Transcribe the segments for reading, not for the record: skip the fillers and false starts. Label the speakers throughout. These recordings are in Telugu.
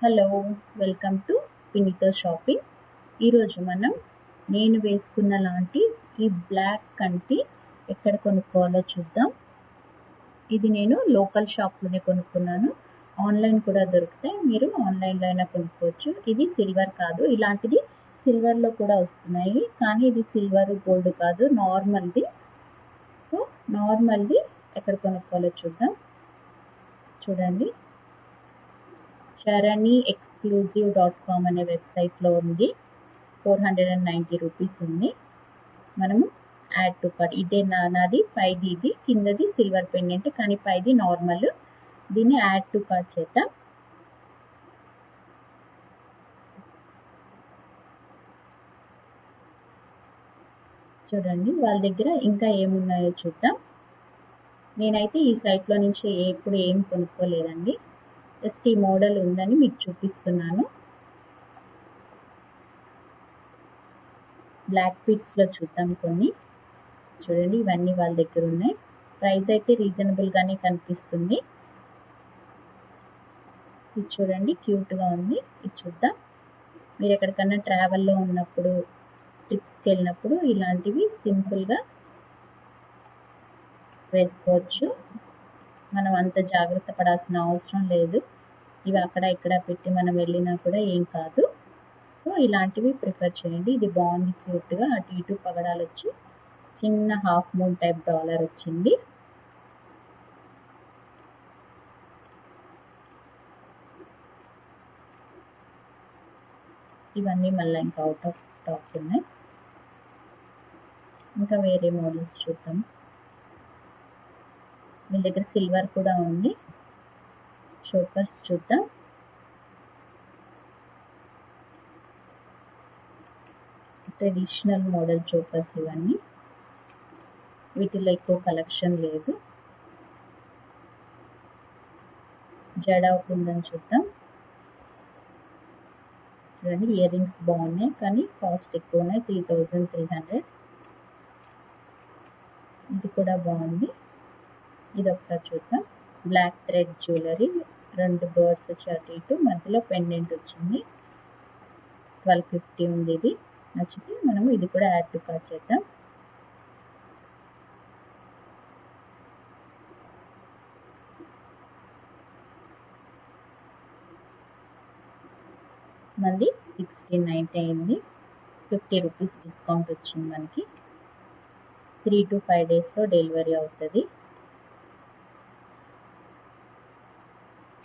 Speaker 1: హలో, వెల్కమ్ టు పినితో షాపింగ్. ఈరోజు మనం నేను వేసుకున్న లాంటి ఈ బ్లాక్ కంటి ఎక్కడ కొనుక్కోవాలో చూద్దాం. ఇది నేను లోకల్ షాప్లోనే కొనుక్కున్నాను. ఆన్లైన్ కూడా దొరుకుతాయి, మీరు ఆన్లైన్లో అయినా కొనుక్కోవచ్చు. ఇది సిల్వర్ కాదు, ఇలాంటిది సిల్వర్లో కూడా వస్తున్నాయి, కానీ ఇది సిల్వర్ గోల్డ్ కాదు, నార్మల్ది. సో నార్మల్ది ఎక్కడ కొనుక్కోవాలో చూద్దాం. చూడండి, చరణి exclusive.com అనే వెబ్సైట్లో ఉంది. 490 రూపీస్ ఉంది. మనము యాడ్ టు కార్ట్, ఇదే నాది పైది, ఇది కిందది సిల్వర్ పెండెంట్, కానీ పైది నార్మల్. దీన్ని యాడ్ టు కార్ట్ చేద్దాం. చూడండి, వాళ్ళ దగ్గర ఇంకా ఏమున్నాయో చూద్దాం. నేనైతే ఈ సైట్లో నుంచి ఎప్పుడు ఏం కొనుక్కోలేదండి, జస్ట్ ఈ మోడల్ ఉందని మీకు చూపిస్తున్నాను. బ్లాక్ బీడ్స్లో చూద్దాం కొన్ని. చూడండి, ఇవన్నీ వాళ్ళ దగ్గర ఉన్నాయి. ప్రైస్ అయితే రీజనబుల్గానే కనిపిస్తుంది. ఇది చూడండి, క్యూట్గా ఉంది. ఇది చూద్దాం. మీరు ఎక్కడికన్నా ట్రావెల్లో ఉన్నప్పుడు, ట్రిప్స్కి వెళ్ళినప్పుడు ఇలాంటివి సింపుల్గా వేసుకోవచ్చు. మనం అంత జాగ్రత్త పడాల్సిన అవసరం లేదు. ఇవి అక్కడ ఇక్కడ పెట్టి మనం వెళ్ళినా కూడా ఏం కాదు. సో ఇలాంటివి ప్రిఫర్ చేయండి. ఇది బాగుంది, క్యూట్గా. అటు ఇటు పగడాలు వచ్చి చిన్న హాఫ్ మూన్ టైప్ డాలర్ వచ్చింది. ఇవన్నీ మళ్ళీ ఇంకా అవుట్ ఆఫ్ స్టాక్ ఉన్నాయి. ఇంకా వేరే మోడల్స్ చూద్దాం. మీ దగ్గర సిల్వర్ కూడా ఉంది. చోకర్స్ చూద్దాం. ట్రెడిషనల్ మోడల్ చోకర్స్ ఇవన్నీ. వీటిలో ఎక్కువ కలెక్షన్ లేదు. జడా ఉందని చూద్దాం. చూడండి, ఇయర్ రింగ్స్ బాగున్నాయి, కానీ కాస్ట్ ఎక్కువ ఉన్నాయి, 3300. ఇది కూడా బాగుంది. ఇది ఒకసారి చూద్దాం. బ్లాక్ థ్రెడ్ జ్యువెలరీ, 2 బర్డ్స్ వచ్చి అటు ఇటు, మధ్యలో పెండెంట్ వచ్చింది. 1250 ఉంది. ఇది నచ్చితే మనము ఇది కూడా యాడ్ టు కార్ట్ చేద్దాం. మంది 1690 అయింది. 50 రూపీస్ డిస్కౌంట్ వచ్చింది మనకి. 3 to 5 డేస్లో డెలివరీ అవుతుంది.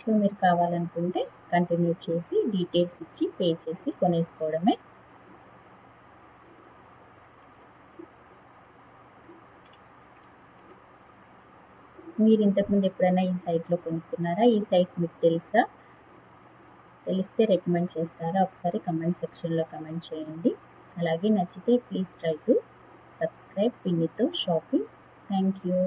Speaker 1: సో మీరు కావాలనుకుంటే కంటిన్యూ చేసి డీటెయిల్స్ ఇచ్చి పే చేసి కొనేసుకోవడమే. మీరు ఇంతకుముందు ఎప్పుడైనా ఈ సైట్లో కొనుక్కున్నారా? ఈ సైట్ మీకు తెలుసా? తెలిస్తే రికమెండ్ చేస్తారా? ఒకసారి కమెంట్ సెక్షన్లో కమెంట్ చేయండి. అలాగే నచ్చితే ప్లీజ్ ట్రై టు సబ్స్క్రైబ్ పిన్నితో షాపింగ్. Thank you.